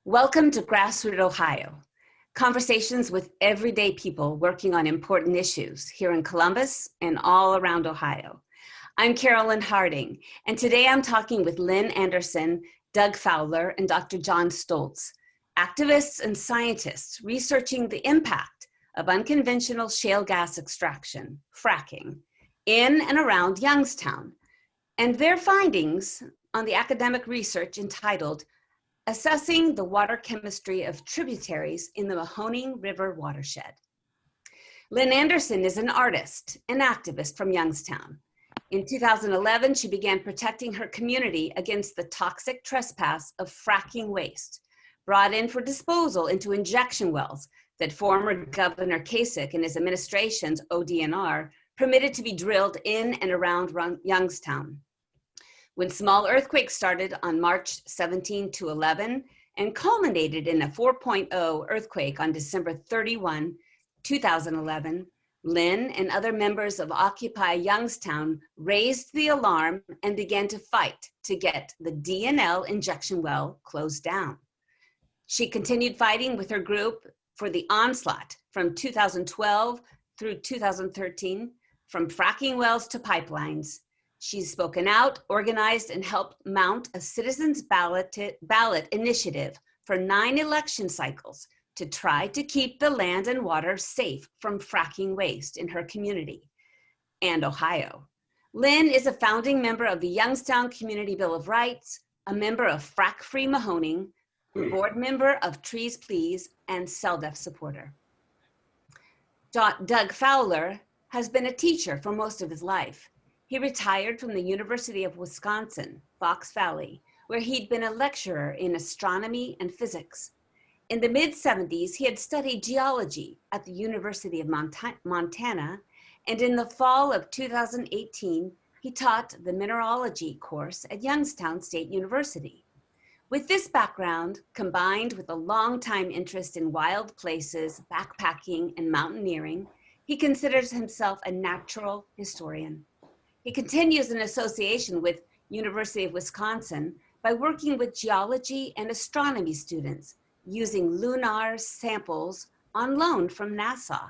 Welcome to GrassRoot Ohio, conversations with everyday people working on important issues here in Columbus and all around Ohio. I'm Carolyn Harding, and today I'm talking with Lynn Anderson, Doug Fowler, and Dr. John Stolz, activists and scientists researching the impact of unconventional shale gas extraction, fracking, in and around Youngstown, and their findings on the academic research entitled Assessing the Water Chemistry of Tributaries in the Mahoning River Watershed. Lynn Anderson is an artist and activist from Youngstown. In 2011, she began protecting her community against the toxic trespass of fracking waste, brought in for disposal into injection wells that former Governor Kasich and his administration's ODNR permitted to be drilled in and around Youngstown. When small earthquakes started on March 17 to 11 and culminated in a 4.0 earthquake on December 31, 2011, Lynn and other members of Occupy Youngstown raised the alarm and began to fight to get the DNL injection well closed down. She continued fighting with her group for the onslaught from 2012 through 2013, from fracking wells to pipelines. She's spoken out, organized, and helped mount a citizens' ballot initiative for 9 election cycles to try to keep the land and water safe from fracking waste in her community and Ohio. Lynn is a founding member of the Youngstown Community Bill of Rights, a member of Frackfree Mahoning, board member of TreezPlease, and Fund-celdf supporter. Doug Fowler has been a teacher for most of his life. He retired from the University of Wisconsin, Fox Valley, where he'd been a lecturer in astronomy and physics. In the mid-70s, he had studied geology at the University of Montana, and in the fall of 2018, he taught the mineralogy course at Youngstown State University. With this background, combined with a long-time interest in wild places, backpacking, and mountaineering, he considers himself a natural historian. He continues an association with University of Wisconsin by working with geology and astronomy students using lunar samples on loan from NASA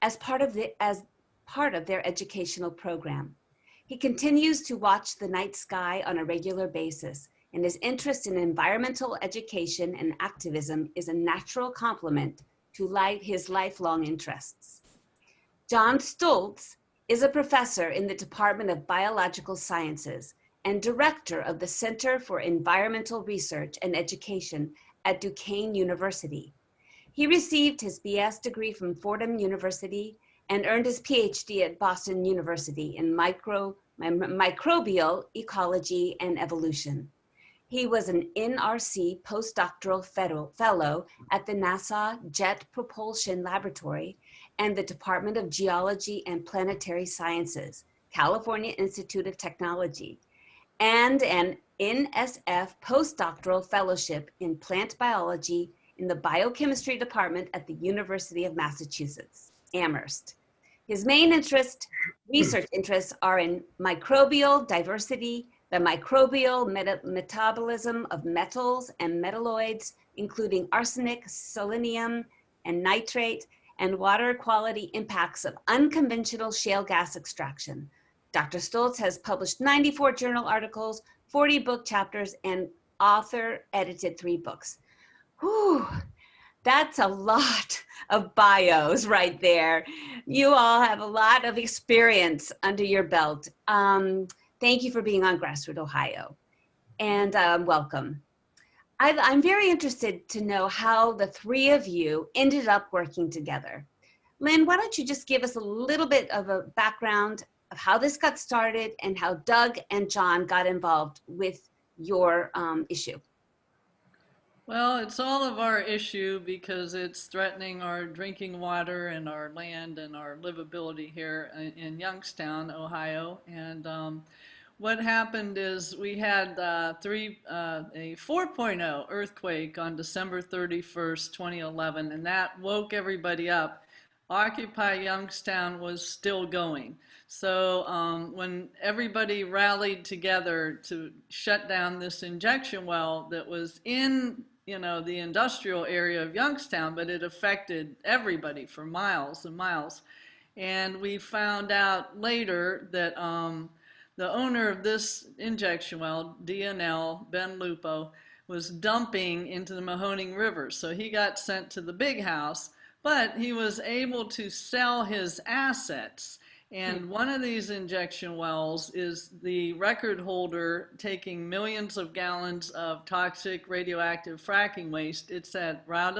as part of their educational program. He continues to watch the night sky on a regular basis, and his interest in environmental education and activism is a natural complement to his lifelong interests. John Stolz is a professor in the Department of Biological Sciences and director of the Center for Environmental Research and Education at Duquesne University. He received his BS degree from Fordham University and earned his PhD at Boston University in microbial ecology and evolution. He was an NRC postdoctoral fellow at the NASA Jet Propulsion Laboratory and the Department of Geology and Planetary Sciences, California Institute of Technology, and an NSF postdoctoral fellowship in plant biology in the biochemistry department at the University of Massachusetts, Amherst. His main research interests are in microbial diversity, the microbial metabolism of metals and metalloids, including arsenic, selenium, and nitrate, and water quality impacts of unconventional shale gas extraction. Dr. Stolz has published 94 journal articles, 40 book chapters, and edited 3 books. Whew, that's a lot of bios right there. You all have a lot of experience under your belt. Thank you for being on GrassRoot Ohio, and welcome. I'm very interested to know how the 3 of you ended up working together. Lynn, why don't you just give us a little bit of a background of how this got started and how Doug and John got involved with your issue? Well, it's all of our issue because it's threatening our drinking water and our land and our livability here in Youngstown, Ohio. And what happened is we had a 4.0 earthquake on December 31st, 2011, and that woke everybody up. Occupy Youngstown was still going. So when everybody rallied together to shut down this injection well that was in you know, the industrial area of Youngstown, but it affected everybody for miles and miles. And we found out later that the owner of this injection well, DNL, Ben Lupo, was dumping into the Mahoning River. So he got sent to the big house, but he was able to sell his assets. And one of these injection wells is the record holder taking millions of gallons of toxic radioactive fracking waste. It's at Route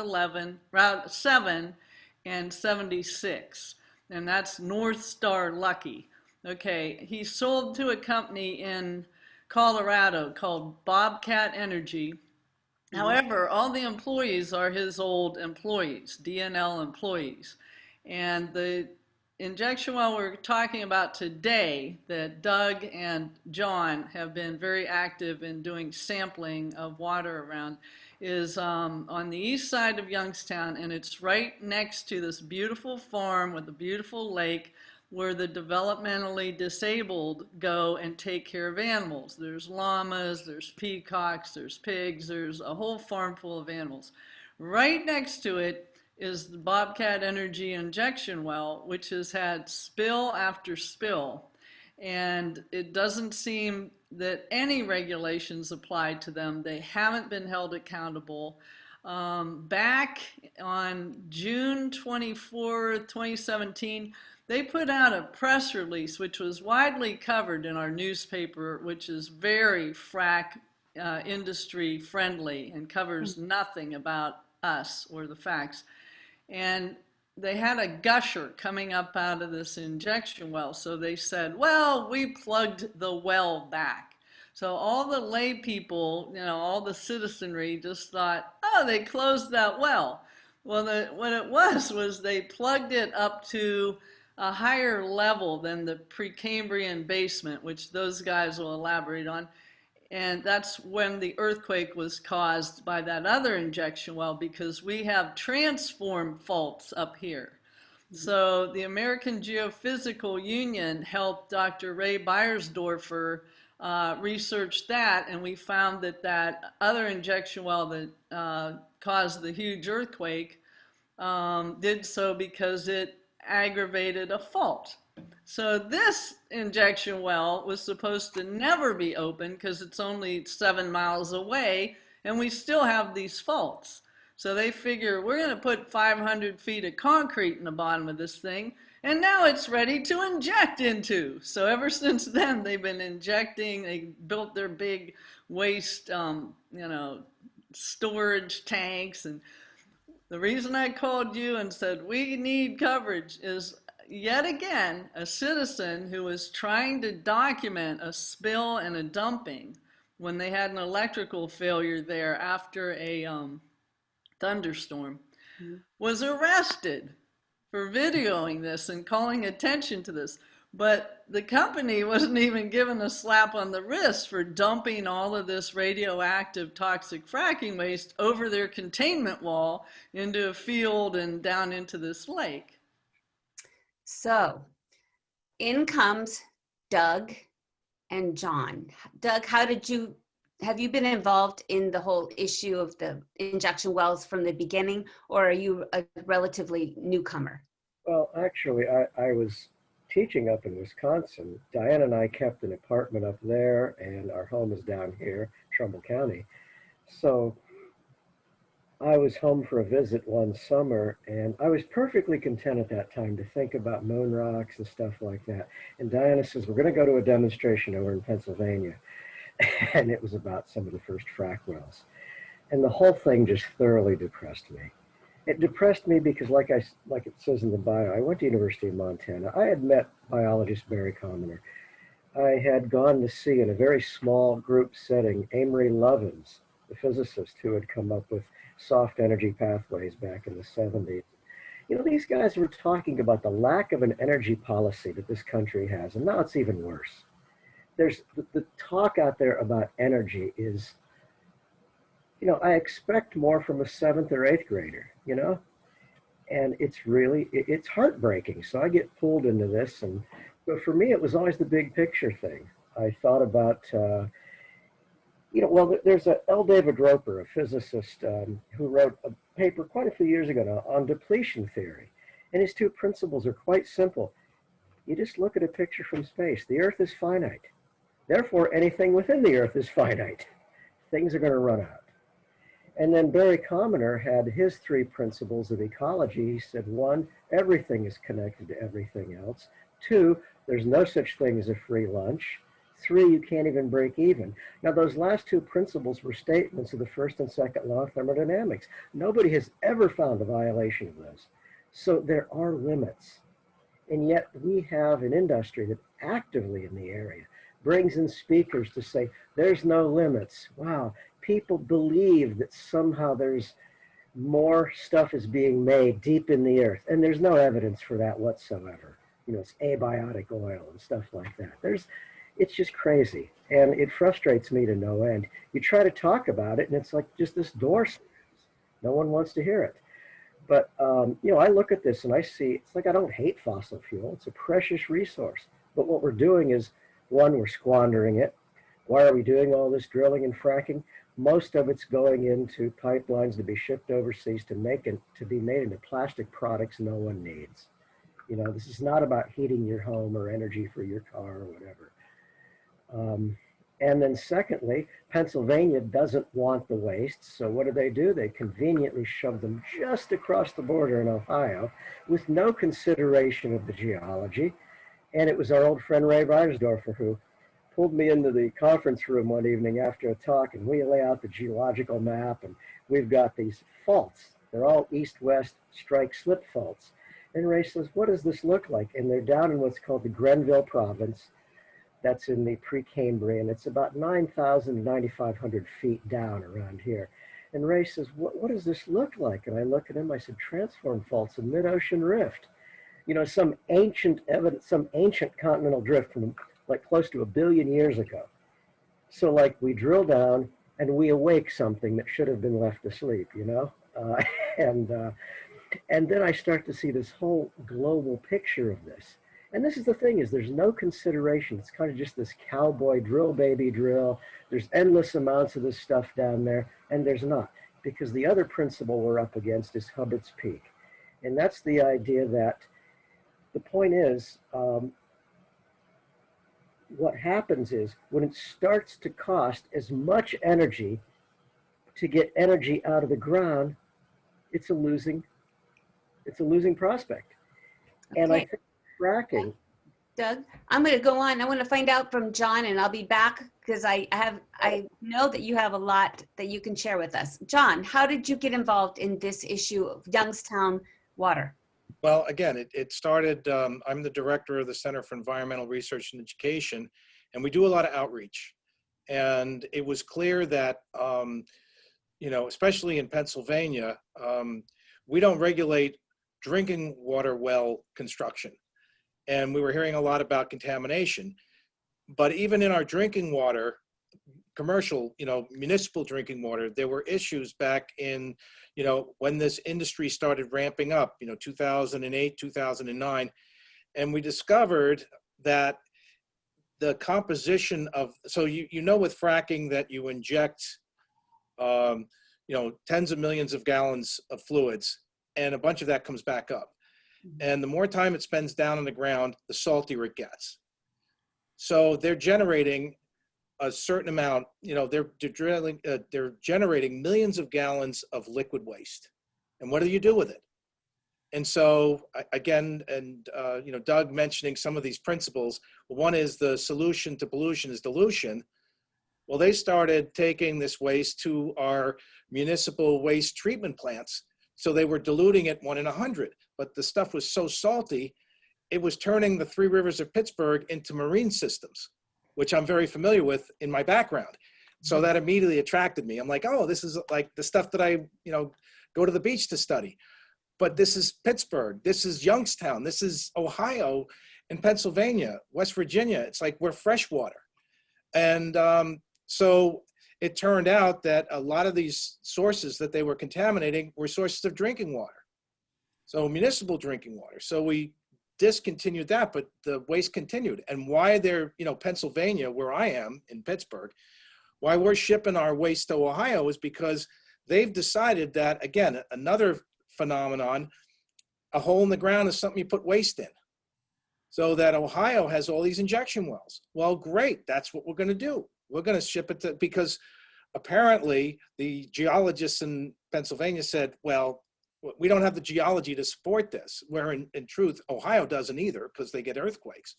7 and 76. And that's North Star Lucky. Okay, he sold to a company in Colorado called Bobcat Energy. However, all the employees are his old employees, DNL employees. And the injection well we're talking about today that Doug and John have been very active in doing sampling of water around is on the east side of Youngstown, and it's right next to this beautiful farm with a beautiful lake where the developmentally disabled go and take care of animals. There's llamas, there's peacocks, there's pigs, there's a whole farm full of animals. Right next to it is the Bobcat Energy injection well, which has had spill after spill. And it doesn't seem that any regulations apply to them. They haven't been held accountable. Back on June 24th, 2017, they put out a press release, which was widely covered in our newspaper, which is very frack industry friendly and covers nothing about us or the facts. And they had a gusher coming up out of this injection well. So they said, well, we plugged the well back. So all the lay people, you know, all the citizenry just thought, oh, they closed that well. Well, what it was they plugged it up to a higher level than the Precambrian basement, which those guys will elaborate on. And that's when the earthquake was caused by that other injection well, because we have transform faults up here. So the American Geophysical Union helped Dr. Ray Beiersdorfer research that, and we found that that other injection well that caused the huge earthquake did so because it aggravated a fault. So this injection well was supposed to never be opened because it's only 7 miles away, and we still have these faults. So they figure we're going to put 500 feet of concrete in the bottom of this thing, and now it's ready to inject into. So ever since then, they've been injecting. They built their big waste, storage tanks. And the reason I called you and said we need coverage is, yet again, a citizen who was trying to document a spill and a dumping when they had an electrical failure there after a thunderstorm was arrested for videoing this and calling attention to this. But the company wasn't even given a slap on the wrist for dumping all of this radioactive toxic fracking waste over their containment wall into a field and down into this lake. So in comes Doug and John. Doug, have you been involved in the whole issue of the injection wells from the beginning, or are you a relatively newcomer? Well, actually, I was teaching up in Wisconsin. Diane and I kept an apartment up there, and our home is down here, Trumbull County. So I was home for a visit one summer, and I was perfectly content at that time to think about moon rocks and stuff like that. And Diana says, we're going to go to a demonstration over in Pennsylvania. And it was about some of the first frack wells. And the whole thing just thoroughly depressed me. It depressed me because, like it says in the bio, I went to University of Montana. I had met biologist Barry Commoner. I had gone to see, in a very small group setting, Amory Lovins, the physicist who had come up with soft energy pathways back in the 70s. You know, these guys were talking about the lack of an energy policy that this country has, and now it's even worse. There's the talk out there about energy is, you know, I expect more from a 7th or 8th grader, you know, and it's heartbreaking. So I get pulled into this, but for me, it was always the big picture thing. I thought about well, there's a L. David Roper, a physicist, who wrote a paper quite a few years ago now on depletion theory. And his two principles are quite simple. You just look at a picture from space. The Earth is finite. Therefore, anything within the Earth is finite. Things are going to run out. And then Barry Commoner had his three principles of ecology. He said, one, everything is connected to everything else. Two, there's no such thing as a free lunch. Three, you can't even break even. Now, those last two principles were statements of the first and second law of thermodynamics. Nobody has ever found a violation of those. So there are limits. And yet we have an industry that actively in the area brings in speakers to say, there's no limits. Wow, people believe that somehow there's more stuff is being made deep in the earth. And there's no evidence for that whatsoever. It's abiotic oil and stuff like that. It's just crazy. And it frustrates me to no end. You try to talk about it and it's like just this door slams. No one wants to hear it. But, I look at this and I see, it's like I don't hate fossil fuel. It's a precious resource. But what we're doing is, one, we're squandering it. Why are we doing all this drilling and fracking? Most of it's going into pipelines to be shipped overseas to be made into plastic products no one needs. This is not about heating your home or energy for your car or whatever. And then secondly, Pennsylvania doesn't want the wastes. So what do? They conveniently shove them just across the border in Ohio with no consideration of the geology. And it was our old friend Ray Reidersdorfer who pulled me into the conference room one evening after a talk, and we lay out the geological map, and we've got these faults. They're all east-west strike-slip faults. And Ray says, what does this look like? And they're down in what's called the Grenville province. That's in the Precambrian. It's about 9,000 to 9,500 feet down around here. And Ray says, what does this look like? And I look at him, I said, transform faults in mid-ocean rift. Some ancient continental drift from like close to 1 billion years ago. So like we drill down and we awake something that should have been left asleep, and then I start to see this whole global picture of this. And this is the thing, is there's no consideration. It's kind of just this cowboy drill, baby drill. There's endless amounts of this stuff down there, and there's not. Because the other principle we're up against is Hubbards Peak. And that's the idea that the point is, what happens is when it starts to cost as much energy to get energy out of the ground, it's a losing prospect. Okay. And I think fracking. Doug, I'm going to go on. I want to find out from John, and I'll be back because I know that you have a lot that you can share with us. John, how did you get involved in this issue of Youngstown water? Well, again, it started, I'm the director of the Center for Environmental Research and Education, and we do a lot of outreach. And it was clear that, especially in Pennsylvania, we don't regulate drinking water well construction. And we were hearing a lot about contamination. But even in our drinking water, commercial, municipal drinking water, there were issues back in, when this industry started ramping up, 2008, 2009. And we discovered that the composition of, so with fracking that you inject, tens of millions of gallons of fluids, and a bunch of that comes back up. And the more time it spends down on the ground, the saltier it gets. So they're generating a certain amount, they're generating millions of gallons of liquid waste. And what do you do with it? And so again, and Doug mentioning some of these principles, one is the solution to pollution is dilution. Well, they started taking this waste to our municipal waste treatment plants. So they were diluting it 1 in 100, but the stuff was so salty, it was turning the 3 rivers of Pittsburgh into marine systems, which I'm very familiar with in my background. So that immediately attracted me. I'm like, oh, this is like the stuff that I, go to the beach to study. But this is Pittsburgh, this is Youngstown, this is Ohio and Pennsylvania, West Virginia. It's like we're freshwater. And so it turned out that a lot of these sources that they were contaminating were sources of drinking water. So municipal drinking water. So we discontinued that, but the waste continued. And why they're, Pennsylvania, where I am in Pittsburgh, Why we're shipping our waste to Ohio is because they've decided that, again, another phenomenon, a hole in the ground is something you put waste in. So that Ohio has all these injection wells. Well, great, that's what we're gonna do. We're gonna ship it to, because apparently the geologists in Pennsylvania said, well, we don't have the geology to support this, where in truth, Ohio doesn't either, because they get earthquakes.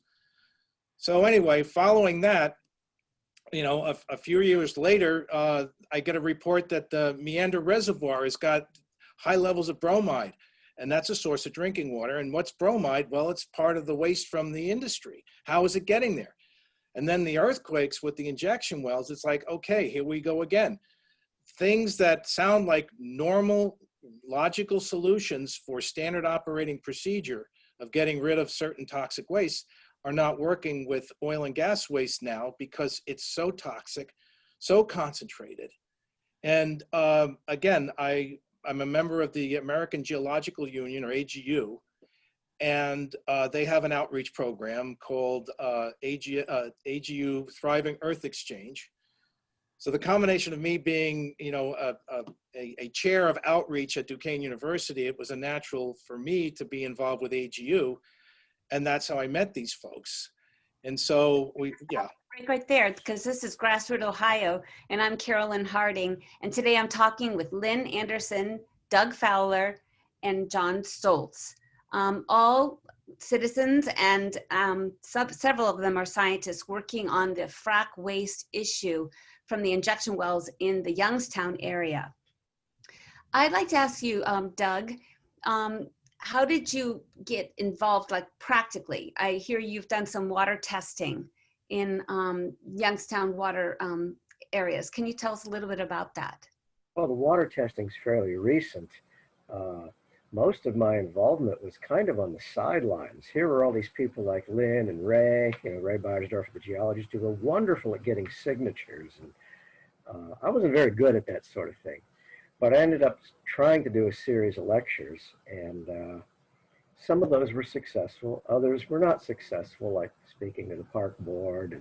So anyway, following that, you know, a few years later, I get a report that the Meander Reservoir has got high levels of bromide, and that's a source of drinking water. And what's bromide? Well, it's part of the waste from the industry. How is it getting there? And then the earthquakes with the injection wells, it's like, okay, here we go again. Things that sound like normal, logical solutions for standard operating procedure of getting rid of certain toxic waste are not working with oil and gas waste now because it's so toxic, so concentrated. And again, I'm a member of the American Geological Union, or AGU, and they have an outreach program called AGU Thriving Earth Exchange. So the combination of me being, you know, a chair of outreach at Duquesne University, it was a natural for me to be involved with AGU, and that's how I met these folks. And so yeah. Right there, because this is GrassRoot Ohio, and I'm Carolyn Harding, and today I'm talking with Lynn Anderson, Doug Fowler, and John Stoltz, all citizens, and several of them are scientists working on the frack waste issue from the injection wells in the Youngstown area. I'd like to ask you, Doug, how did you get involved, like practically? I hear you've done some water testing in Youngstown water areas. Can you tell us a little bit about that? Well, the water testing's fairly recent. Most of my involvement was kind of on the sidelines. Here were all these people like Lynn and Ray, you know, Ray Beiersdorf, the geologist, who were wonderful at getting signatures. And I wasn't very good at that sort of thing. But I ended up trying to do a series of lectures, and some of those were successful. Others were not successful, like speaking to the park board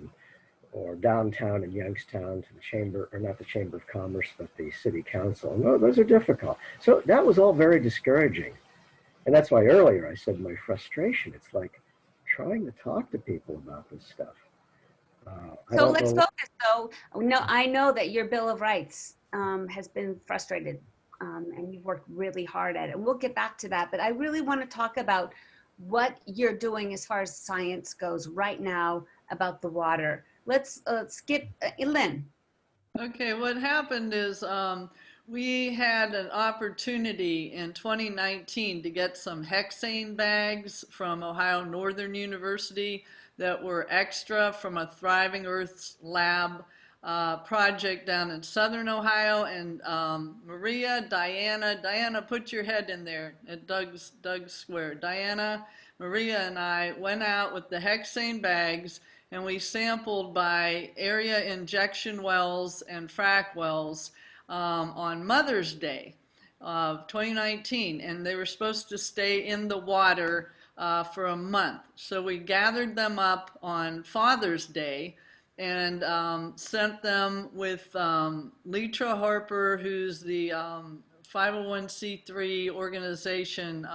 or downtown in Youngstown to the chamber, or not the Chamber of Commerce, but the city council. No, those are difficult. So that was all very discouraging. And that's why earlier I said my frustration. It's like trying to talk to people about this stuff. So let's focus. So no, I know that your Bill of Rights has been frustrated, and you've worked really hard at it. We'll get back to that, but I really want to talk about what you're doing as far as science goes right now about the water. Let's skip Lynn. Okay, what happened is we had an opportunity in 2019 to get some hexane bags from Ohio Northern University that were extra from a Thriving Earths lab project down in Southern Ohio. And Maria, Diana, put your head in there at Doug's Square. Diana, Maria, and I went out with the hexane bags, and we sampled by area injection wells and frack wells on Mother's Day of 2019, and they were supposed to stay in the water for a month. So we gathered them up on Father's Day and sent them with Letra Harper, who's the 501c3 organization,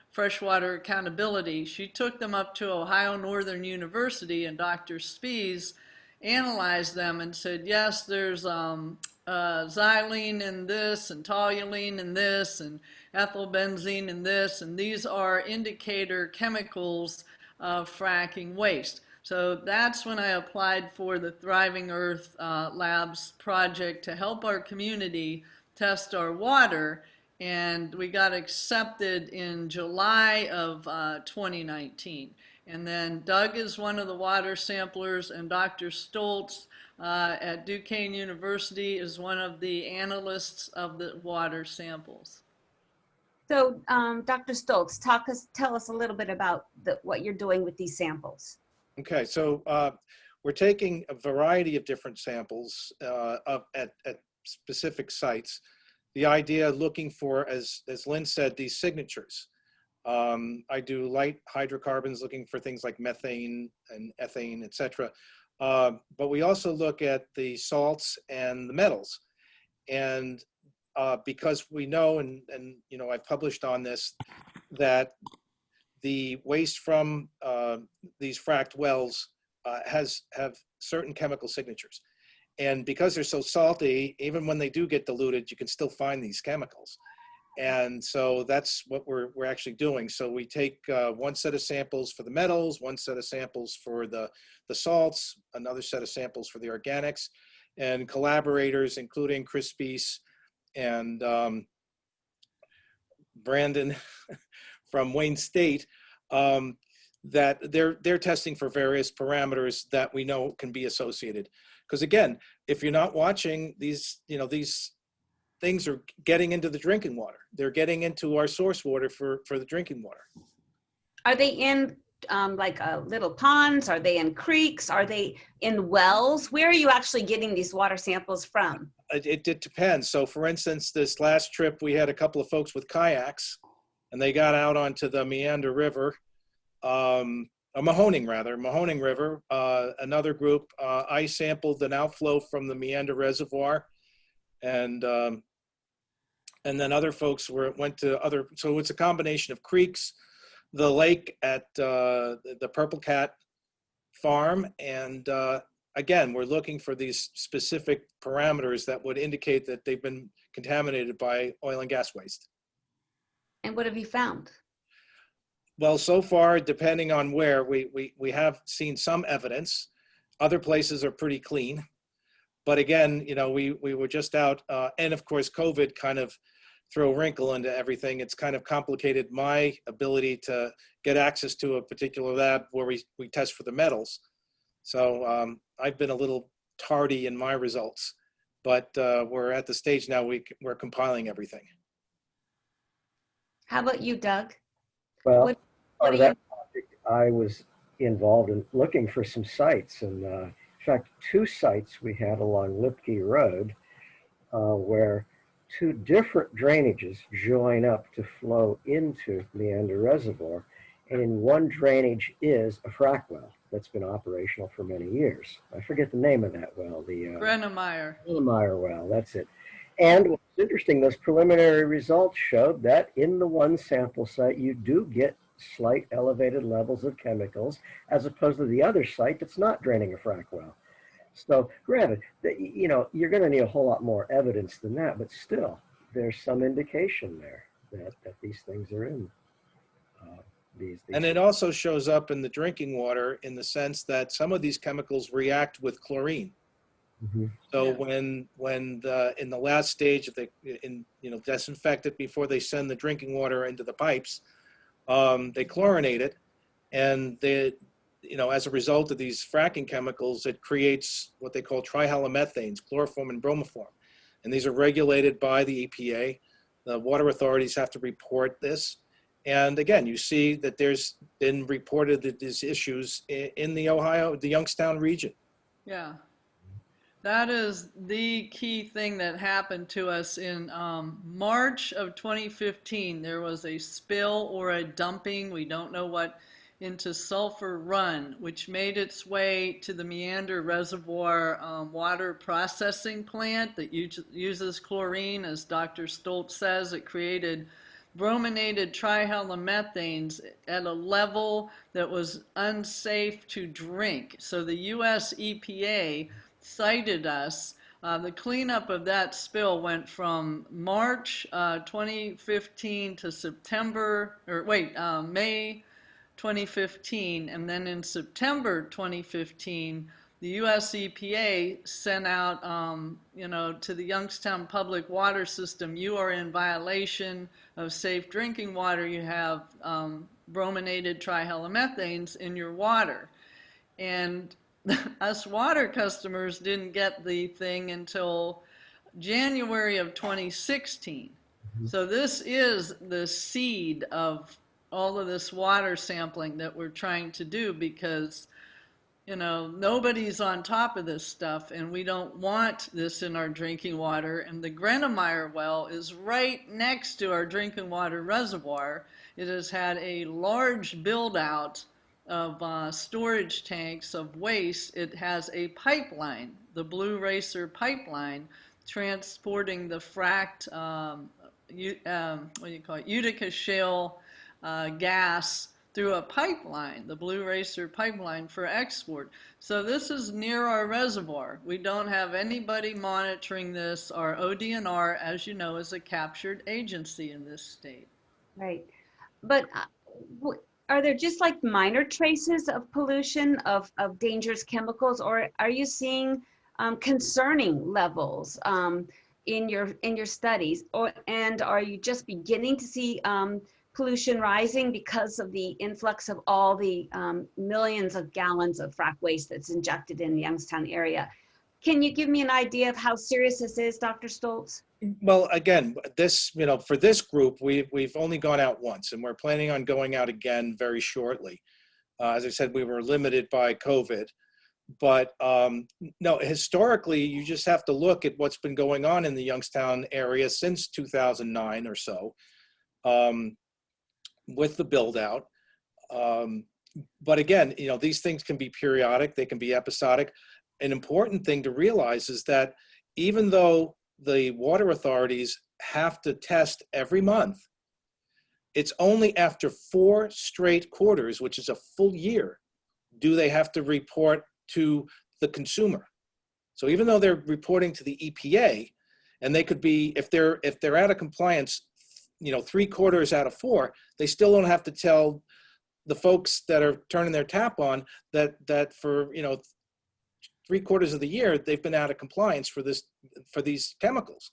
Freshwater Accountability. She took them up to Ohio Northern University, and Dr. Spies analyzed them and said, yes, there's xylene in this, and toluene in this, and ethylbenzene in this, and these are indicator chemicals of fracking waste. So that's when I applied for the Thriving Earth Labs project to help our community test our water. And we got accepted in July of 2019. And then Doug is one of the water samplers, and Dr. Stultz at Duquesne University is one of the analysts of the water samples. So Dr. Stoltz, tell us a little bit about what you're doing with these samples. Okay, so we're taking a variety of different samples at specific sites. The idea looking for, as Lynn said, these signatures. I do light hydrocarbons looking for things like methane and ethane, etc. But we also look at the salts and the metals. And because we know, and you know, I've published on this, that the waste from these fracked wells have certain chemical signatures. And because they're so salty, even when they do get diluted, you can still find these chemicals. And so that's what we're actually doing. So we take one set of samples for the metals, one set of samples for the salts, another set of samples for the organics, and collaborators, including Chris Spees and Brandon from Wayne State, that they're testing for various parameters that we know can be associated. Because again, if you're not watching these, you know, these things are getting into the drinking water. They're getting into our source water for the drinking water. Are they in like little ponds? Are they in creeks? Are they in wells? Where are you actually getting these water samples from? It depends. So for instance, this last trip, we had a couple of folks with kayaks, and they got out onto the Meander River, Mahoning River. Another group, I sampled an outflow from the Meander Reservoir, and then other folks went to other. So it's a combination of creeks, the lake at the Purple Cat farm, and again, we're looking for these specific parameters that would indicate that they've been contaminated by oil and gas waste. And what have you found? Well, so far, depending on where, we have seen some evidence. Other places are pretty clean. But again, you know, we were just out, and of course, COVID kind of threw a wrinkle into everything. It's kind of complicated my ability to get access to a particular lab where we test for the metals. So I've been a little tardy in my results, but we're at the stage now we're compiling everything. How about you, Doug? Well, part of that project, I was involved in looking for some sites, and in fact, 2 sites we had along Lipke Road where 2 different drainages join up to flow into Meander Reservoir, and in one drainage is a frack well that's been operational for many years. I forget the name of that well. The Grenemeyer well, that's it. And what's interesting, those preliminary results showed that in the one sample site, you do get slight elevated levels of chemicals, as opposed to the other site that's not draining a frack well. So granted, you know, you're going to need a whole lot more evidence than that, but still, there's some indication there that these things are in these. And it also shows up in the drinking water in the sense that some of these chemicals react with chlorine. Mm-hmm. So Yeah. when in the last stage, disinfect it before they send the drinking water into the pipes, they chlorinate it, and as a result of these fracking chemicals, it creates what they call trihalomethanes, chloroform and bromoform, and these are regulated by the EPA. The water authorities have to report this, and again, you see that there's been reported that these issues in the Youngstown region. Yeah. That is the key thing that happened to us in March of 2015. There was a spill or a dumping, we don't know what, into Sulphur Run, which made its way to the Meander Reservoir water processing plant that uses chlorine. As Dr. Stultz says, it created brominated trihalomethanes at a level that was unsafe to drink. So the US EPA cited us. The cleanup of that spill went from March 2015 to May 2015, and then in September 2015, the US EPA sent out, to the Youngstown public water system, you are in violation of safe drinking water. You have brominated trihalomethanes in your water. And us water customers didn't get the thing until January of 2016. So this is the seed of all of this water sampling that we're trying to do, because nobody's on top of this stuff, and we don't want this in our drinking water. And the Grenemeyer well is right next to our drinking water reservoir. It has had a large build out storage tanks of waste, it has a pipeline, the Blue Racer pipeline, transporting the fracked, Utica Shale gas through a pipeline, the Blue Racer pipeline, for export. So this is near our reservoir. We don't have anybody monitoring this. Our ODNR, as you know, is a captured agency in this state. Right. But are there just like minor traces of pollution, of dangerous chemicals, or are you seeing concerning levels in your studies, and are you just beginning to see pollution rising because of the influx of all the millions of gallons of frack waste that's injected in the Youngstown area? Can you give me an idea of how serious this is, Dr. Stultz? Well, again, this, for this group, we've only gone out once, and we're planning on going out again very shortly. As I said, we were limited by COVID, but no, historically, you just have to look at what's been going on in the Youngstown area since 2009 or so, with the build out. But again, these things can be periodic, they can be episodic. An important thing to realize is that even though the water authorities have to test every month, it's only after 4 straight quarters, which is a full year, do they have to report to the consumer. So even though they're reporting to the EPA, and they could be, if they're out of compliance, 3 quarters out of 4, they still don't have to tell the folks that are turning their tap on that for 3 quarters of the year they've been out of compliance for these chemicals.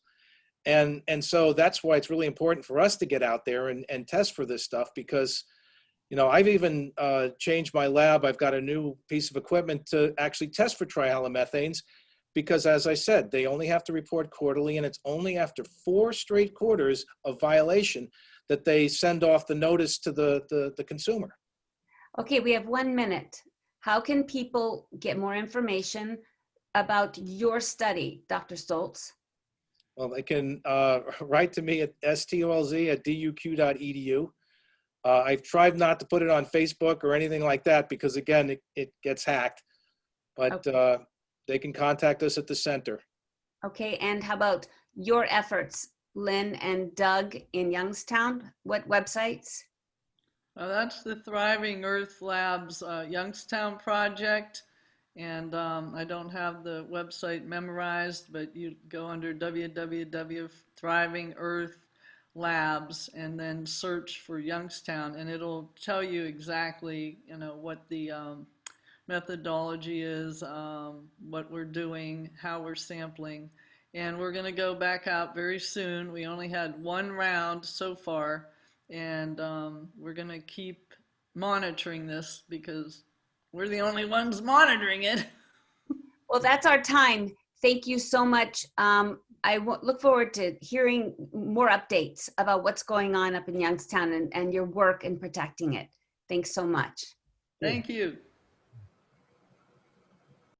And so that's why it's really important for us to get out there and test for this stuff, because I've even changed my lab. I've got a new piece of equipment to actually test for trihalomethanes, because as I said, they only have to report quarterly, and it's only after 4 straight quarters of violation that they send off the notice to the consumer. Okay, we have 1 minute. How can people get more information about your study, Dr. Stultz? Well, they can write to me at stolz@duq.edu. I've tried not to put it on Facebook or anything like that, because again, it gets hacked, but okay. They can contact us at the center. Okay, and how about your efforts, Lynn and Doug in Youngstown? What websites? That's the Thriving Earth Labs Youngstown project, and I don't have the website memorized, but you go under www.thrivingearthlabs and then search for Youngstown, and it'll tell you exactly what the methodology is, what we're doing, how we're sampling, and we're going to go back out very soon. We only had 1 round so far, and we're going to keep monitoring this because we're the only ones monitoring it. Well, that's our time. Thank you so much. I look forward to hearing more updates about what's going on up in Youngstown and your work in protecting it. Thanks so much. Thank you.